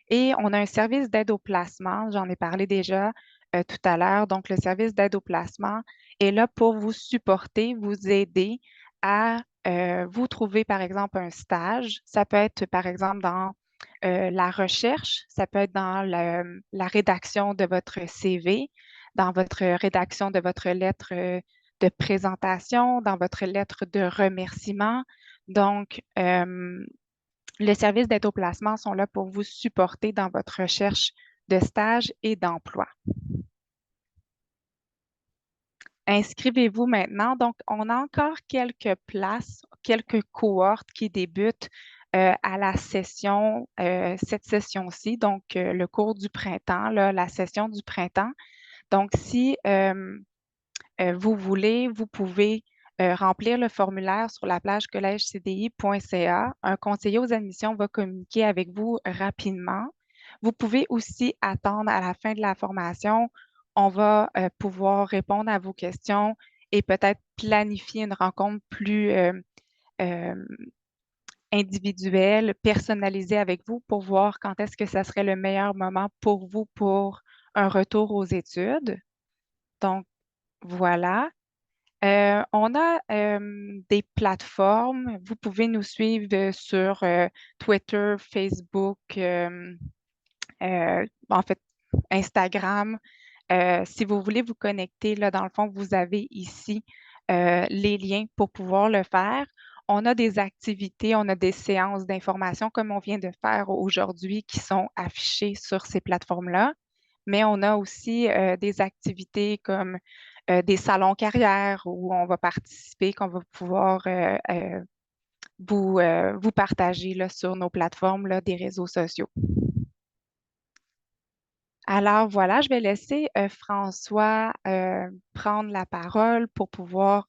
Speaker 1: Et on a un service d'aide au placement, j'en ai parlé déjà tout à l'heure. Donc, le service d'aide au placement est là pour vous supporter, vous aider à vous trouver, par exemple, un stage. Ça peut être, par exemple, dans la recherche, ça peut être dans la rédaction de votre CV, dans votre rédaction de votre lettre de présentation, dans votre lettre de remerciement. Donc, le service d'aide au placement sont là pour vous supporter dans votre recherche de stage et d'emploi. Inscrivez-vous maintenant. Donc, on a encore quelques places, quelques cohortes qui débutent à la session, cette session-ci, donc le cours du printemps, là, la session du printemps. Donc, si vous voulez, vous pouvez remplir le formulaire sur la page collègecdi.ca. Un conseiller aux admissions va communiquer avec vous rapidement. Vous pouvez aussi attendre à la fin de la formation. On va pouvoir répondre à vos questions et peut-être planifier une rencontre plus euh, individuelle, personnalisée avec vous pour voir quand est-ce que ça serait le meilleur moment pour vous pour un retour aux études. Donc, voilà. On a des plateformes. Vous pouvez nous suivre sur Twitter, Facebook, en fait, Instagram. Si vous voulez vous connecter, là, dans le fond, vous avez ici les liens pour pouvoir le faire. On a des activités, on a des séances d'information comme on vient de faire aujourd'hui qui sont affichées sur ces plateformes-là. Mais on a aussi des activités comme des salons carrières où on va participer, qu'on va pouvoir vous partager là, sur nos plateformes là, des réseaux sociaux. Alors voilà, je vais laisser François prendre la parole pour pouvoir